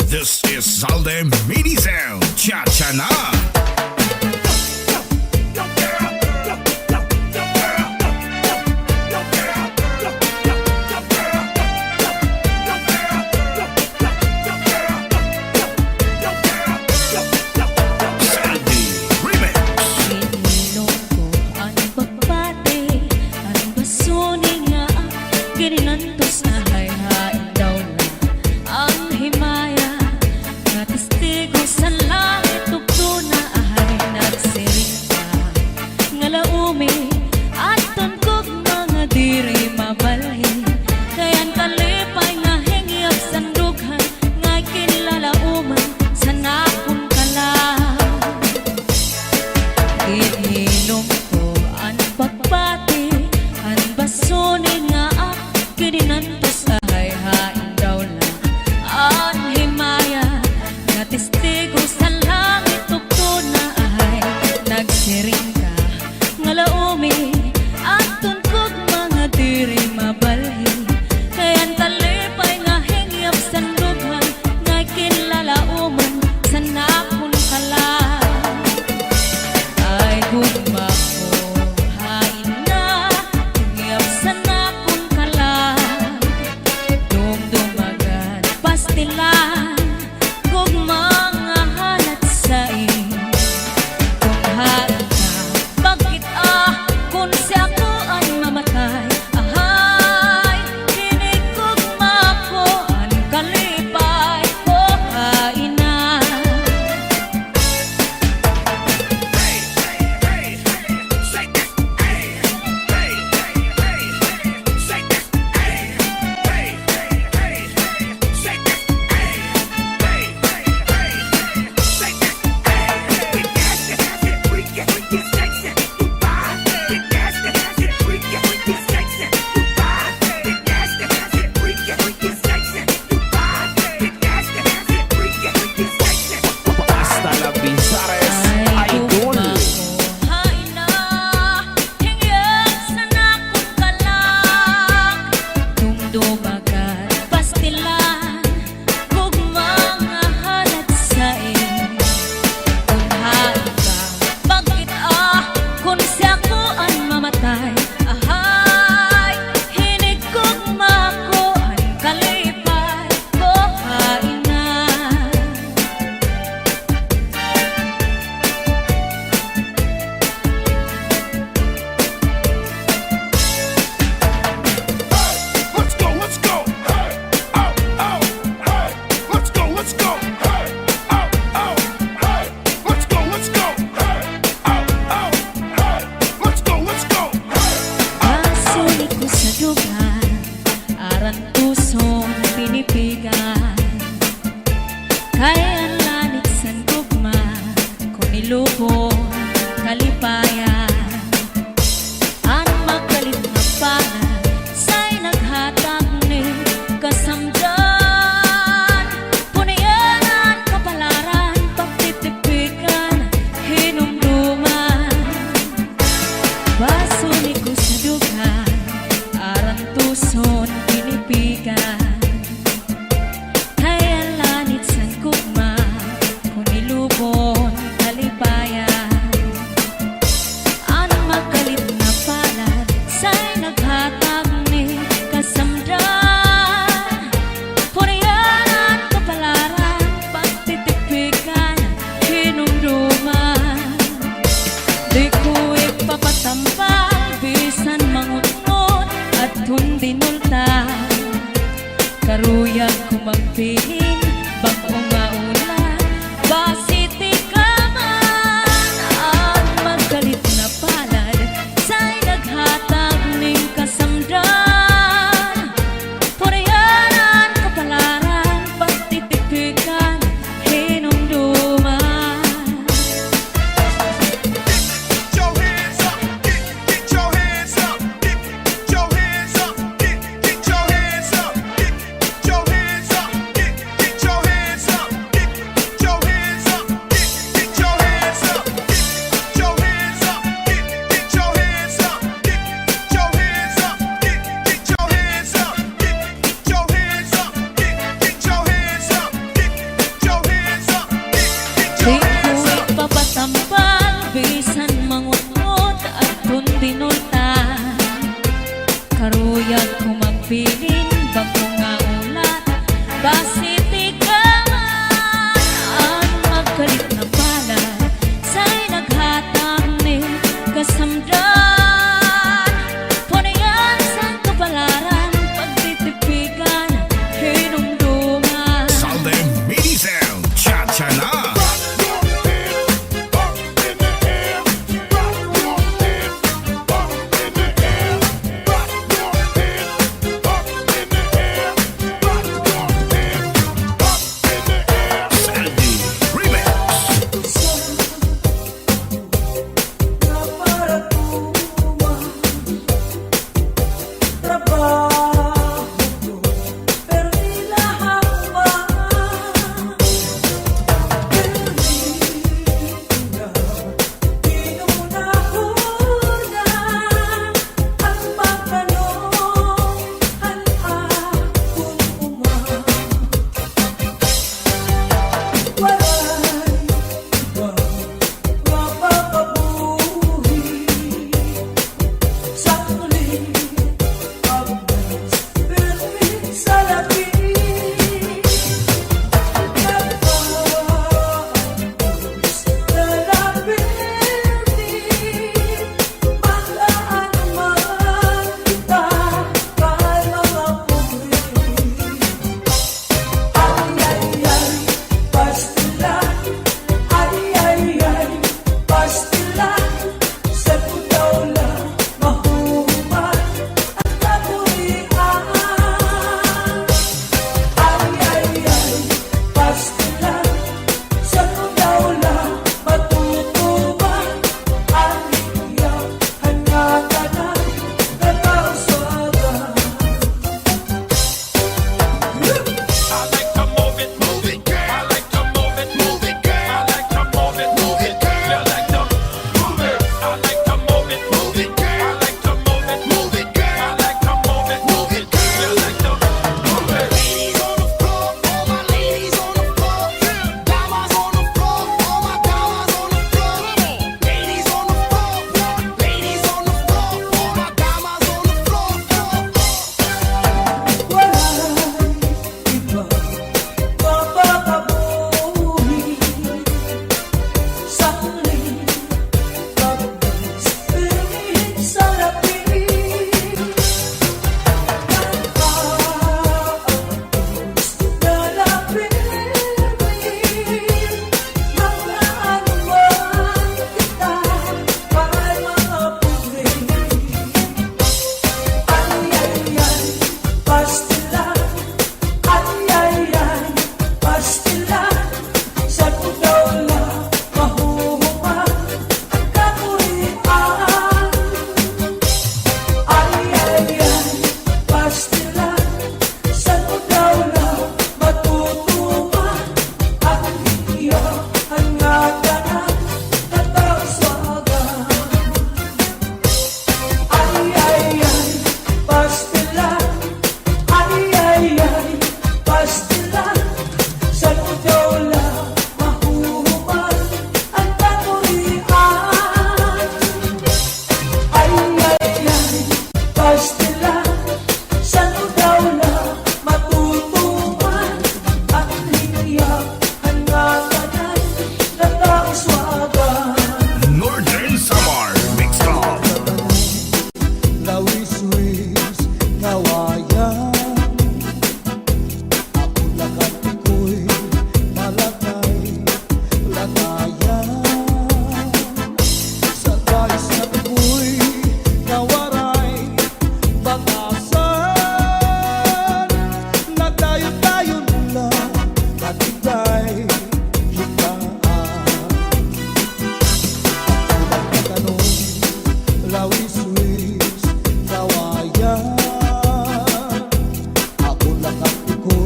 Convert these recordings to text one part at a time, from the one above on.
This is Zalde Mini Sound. Cha-cha na! Karuyag kumagpilin, bagong maulan, basiti ka man. At magkalit na palad, sa'y naghatag ning kasamdan. Purayanan, kapalaran, pagtitipikan, hinumduman. Get your hands up, get your hands up, get your hands up, get your hands up, get your hands up, get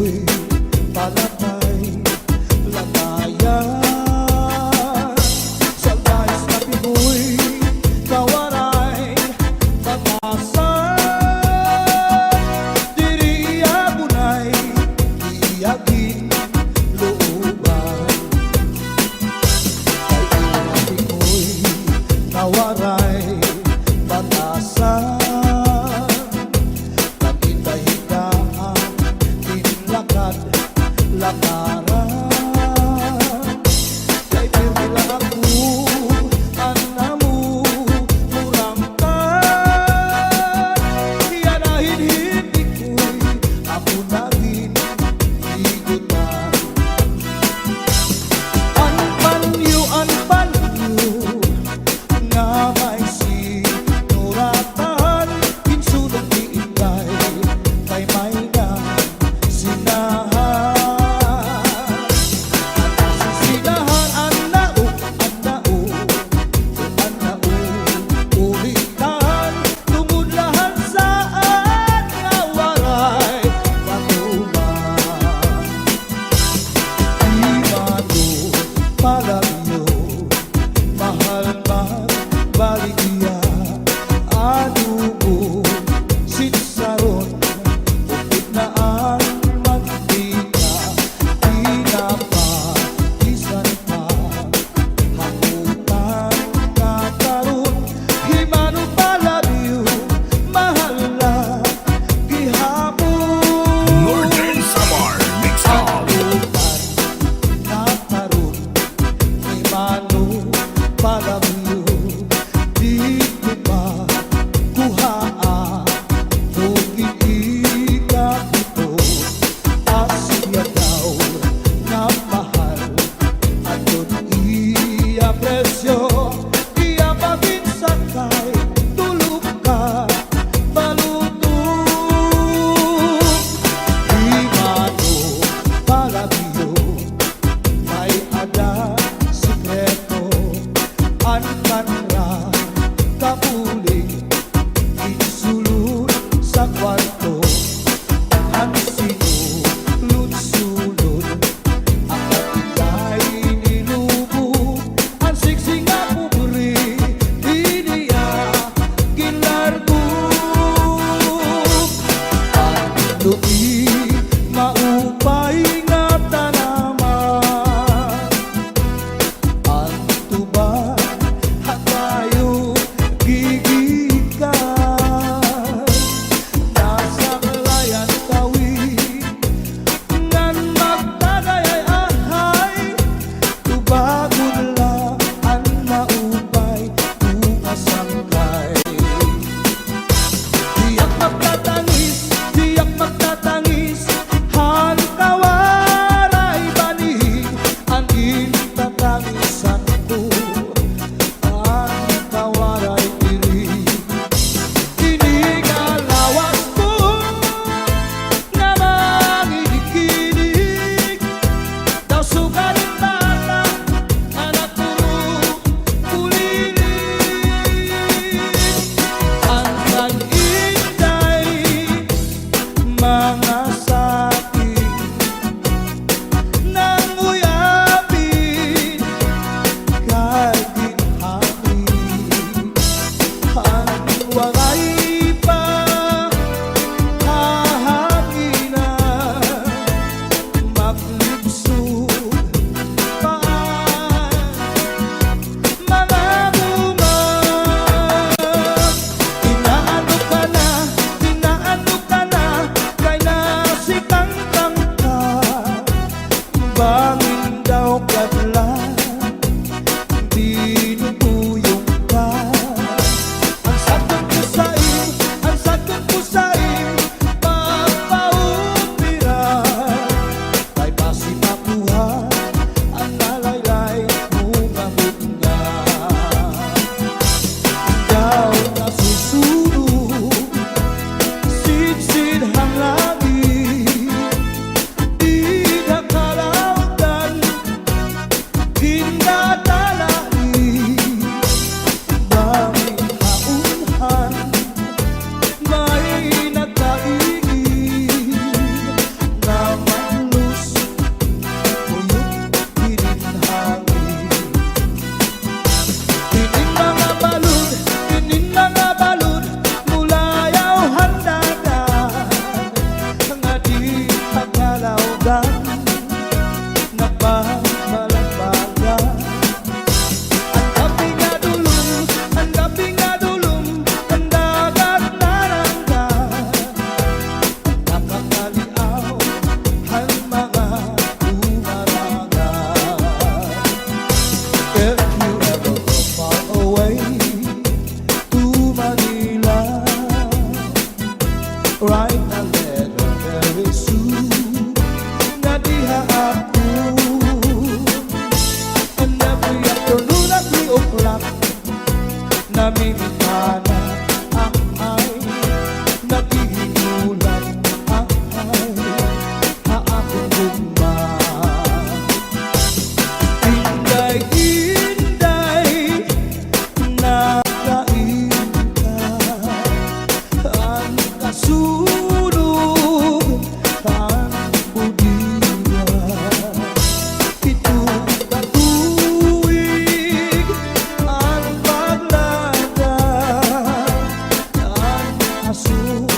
ako'y palatay latayan. Sa dais na pinoy kawaray batasan. Diri agunay iyaging looban. Kay ina pinoy kawaray batasan. Naghinda-hindaan, tinlakad budiga. Ito katuig ang paglagay ang aso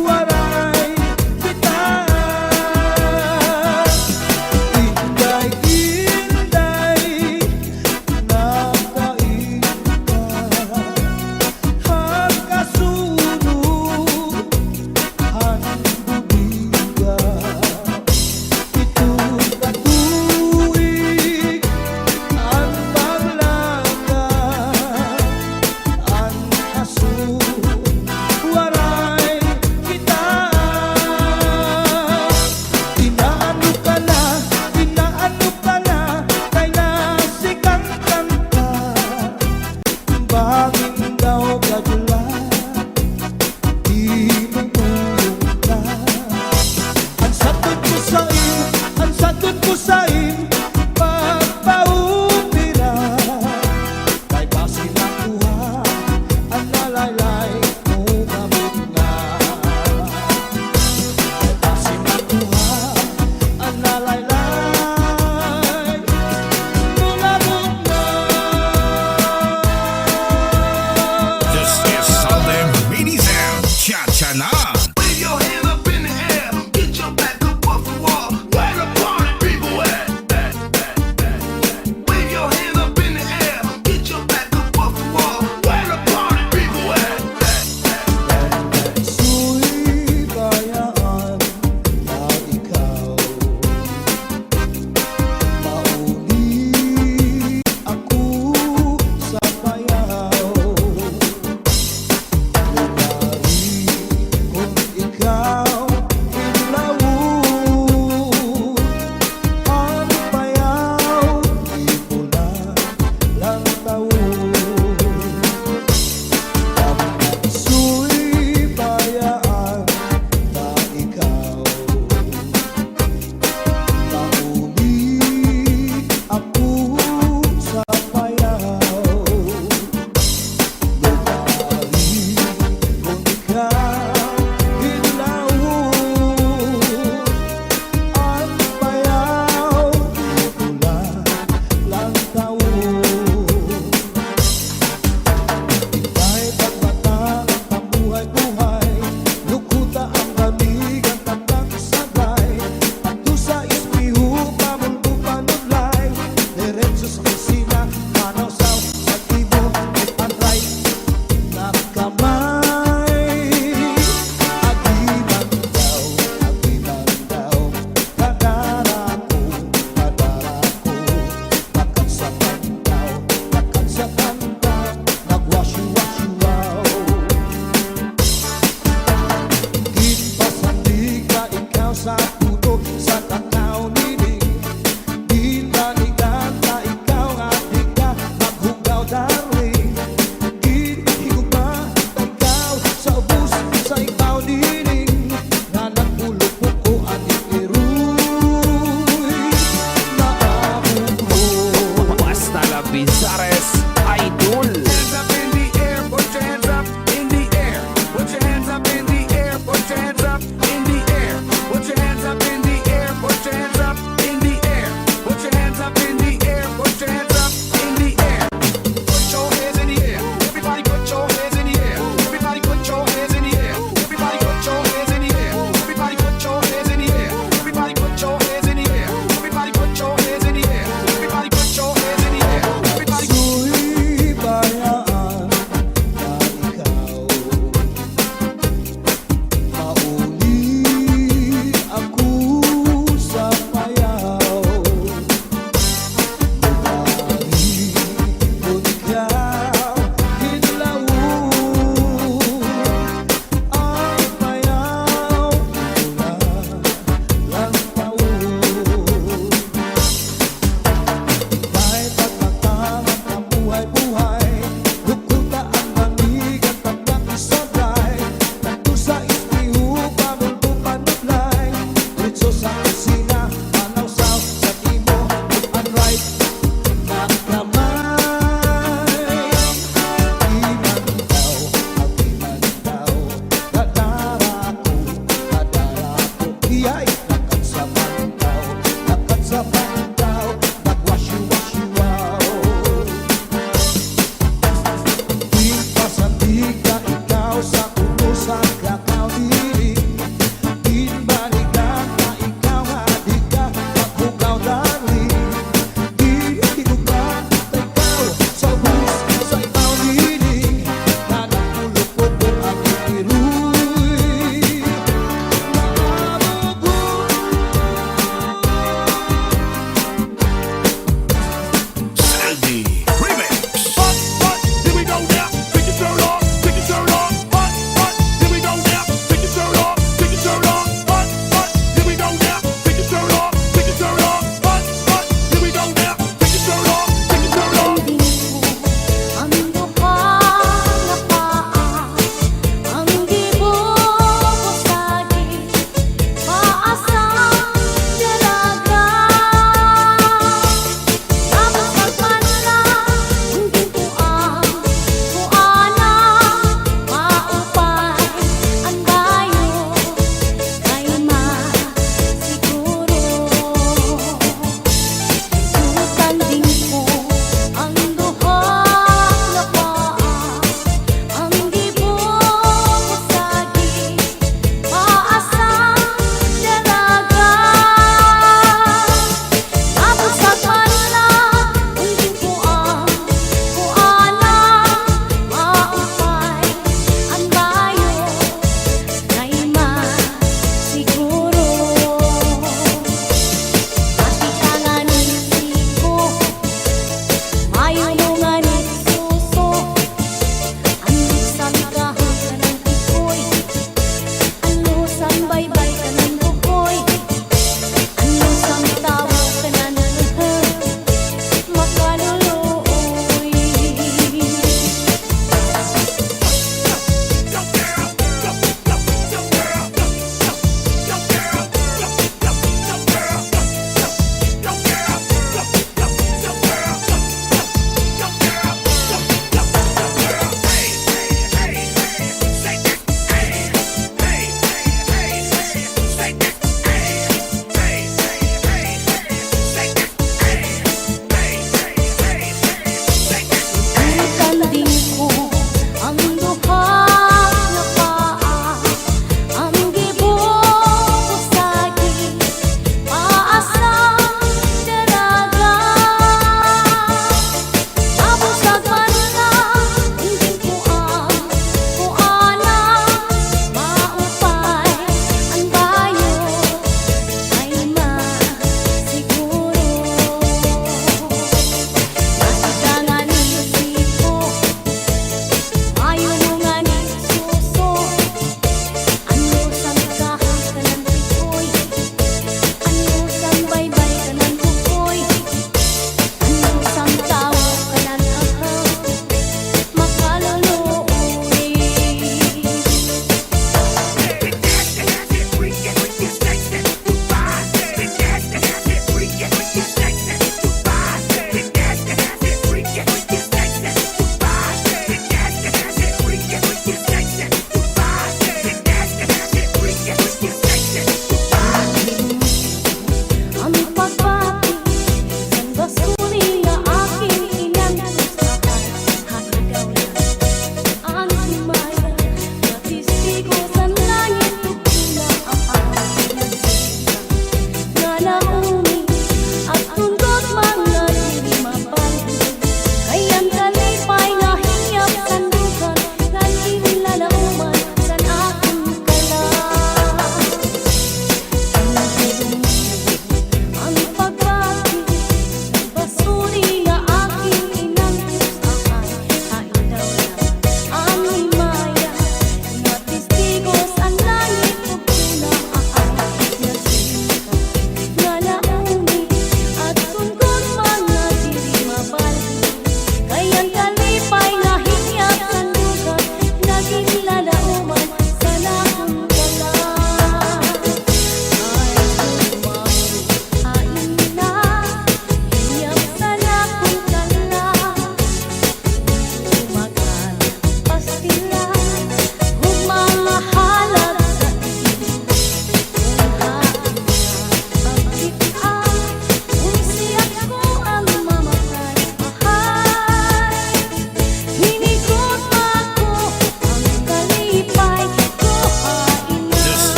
waray kita. Inday-inday nakaika ang kasunog ang budiga. Ito katuig ang paglagay ang aso waray kita. Inaano ka na, kay nasikang kanta. Baging daw kagulat, di matulog ka. Ang sagot ko sa'yo, pagpaupira. Kay basi nakuha, ang nalaylay mo kabog na. Kay basi nakuha, ang nalaylay mo kabog na. This is Southern Mini Sound. Cha-cha na. Wave your hand up in the air. Get your back up off the wall. Where the party people at? Wave your hand up in the air. Get your back up off the wall. Where the party people at? Su'y bayaan na ikaw mauli ako sa bayaw. Lugari kung ikaw inlawon ang bayaw, di ko na lang tawon. Su'y bayaan na ikaw mauli ako sa bayaw. Lugari kung ikaw inlawon ang bayaw, di ko na lang tawon. Ika'y pagbatang ang buhay-buhay, lukuta ang lamig ang tandang sabay. Pagtusa ismiho, pamulbo panulay, diretso sa kusina, manawsaw sa tibo, ang right na kamay. Agiman daw, kadara ko, nakagsapan daw, nagwasyu-wasyu-waw. Ginpasandig ka ikaw sa puno, sa takaw nining. Ginbalikan ka ikaw at di ka maghugaw, darling. Ginhigugma ka ikaw sa ubus, sa ikaw nining. Nga nagpulupok ko aning iruy na among Basta la Bizares Idol. Hands up in the air, put your hands up in the air. Put your hands up in the air, put your hands up in the air. Put your hands up in the air, put your hands up in the air. Put your hands up in the air, put your hands up in the air. Put your hands in the air. Everybody put your hands in the air. Everybody put your hands in the air. Everybody put your hands in the air. Everybody put your hands in the air. Everybody put your hands in the air. Everybody put your hands in the air. Everybody put your hands in the air. Everybody. Su'y bayaan na ikaw mauli ako sa bayaw. Lugari kung ikaw inlawon ang bayaw, di ko na lang tawon. Ika'y pagbatang ang buhay-buhay, lukuta ang lamig at tandang sabay. Nagtusa ismiho, pamulbo panublay, diretso sa kusina, manawsaw sa timo, ang right na kamay. Agiman daw, kadara ko, iya'y sa pagdaw, nagwasyo-wasyo-waw. Di pasandiga ikaw sa utusan kakao diring. Di balikan na ikaw hadi ka maghugaw darling. Di higugan na ikaw sa bus sa ikaw diring. Nanagpulupot ko ang itiruy. Maamugot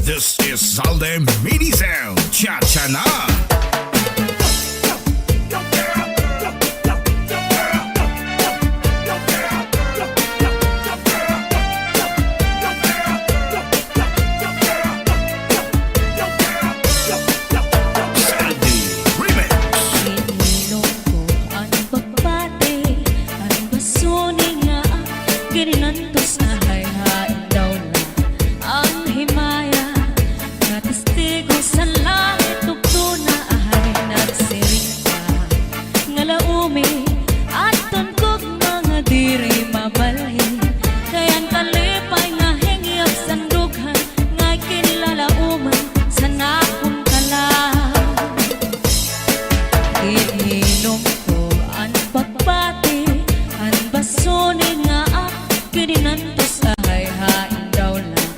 This is Salde Mini Sound. Cha-cha na. Salde Remix. Inilong ko ang pagbati, ang basuni nga, gininantos na hayhain daw na ang himaya. Nga testigo sa langit, tugto na ahay nagsiring ka. Nga laumi, aton kog mga diri mabalhin. Kayan kalipay nga hingyap sandughan, nga kinlalauman sa nakong kalang. Ininom ko ang pagbati, ang basuni nga gininantos hayhain daw lang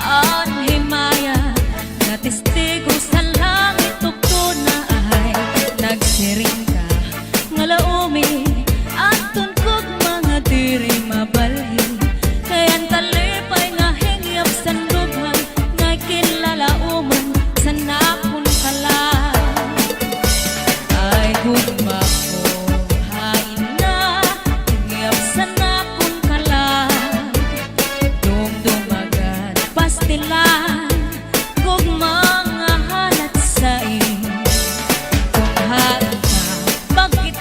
ang himaya. Nga testigo sa langit, tugto na ahay nagsiring ka. Nga laumi, aton kog mga diri mabalhin. Kayan kalipay nga hingyap sandughan, nga kinlalauman sa nakon kalang. Ay gugma ko, hain na, hingyap sa nakon kalang. Dumdumagan, pastilan, gugma nga halat sa kung hain ka, bakit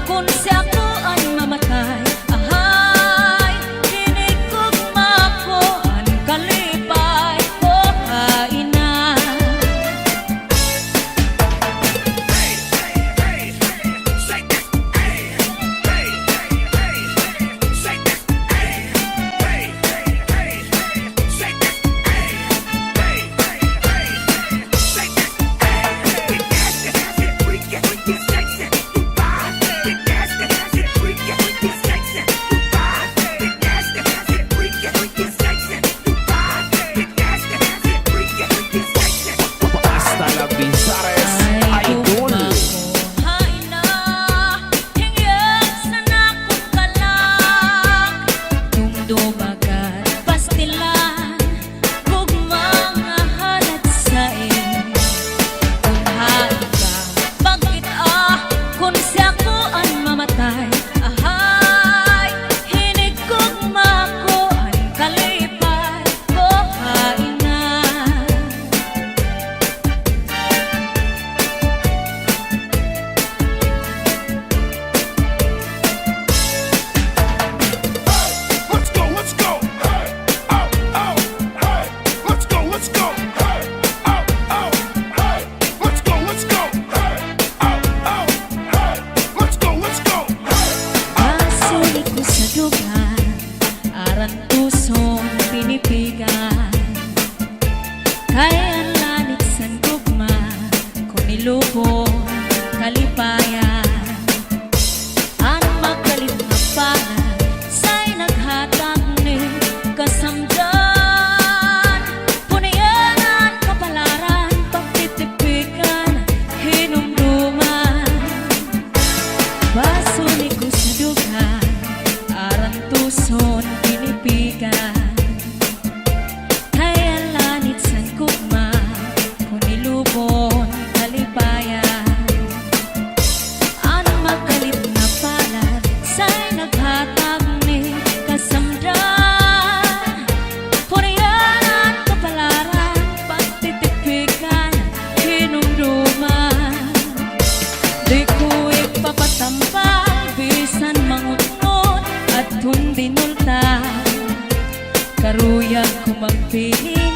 kung siya ko ang mamatay. Ahay, hinig gugma ko, ang kalipay ko, hain na. Hasta la Bizares Idol. Hain na, hingyap sa nakong kalang. Dumdumagan, pastilan, gugma nga halat sa kung hain ka, bakit kung siya ko ang mamatay. Ahay, hinig gugma ko, ang kalipay ko, hain na. Let's go, let's go. Hey, oh, oh, hey. Let's go, let's go. Hey, oh, oh, hey. Let's go, let's go. Hey, oh, oh, hey. Let's go, let's go. Hey. Pasulit ko sa dugan, aran puson pinipigan. Kaya ang lanit sa gugma, kung nilubong kalipayan. Ang magalit na pangan, sa'y naghatag ni kasamdan. Punayanan, kapalaran, pagtitipikan, hinumduman. Basuni ko sa dugan, aran tuson pinipigan. Kaya lanit sa gugma, kung nilubon kalipayan. Ang magalit na palad, sa'y naghatag ni kasamdan. Punayanan, kapalaran, pagtitipikan, hinumduman. Di ko ipapatampal, bisan mangutnot at hundinulta. Karuyag ko magpiling,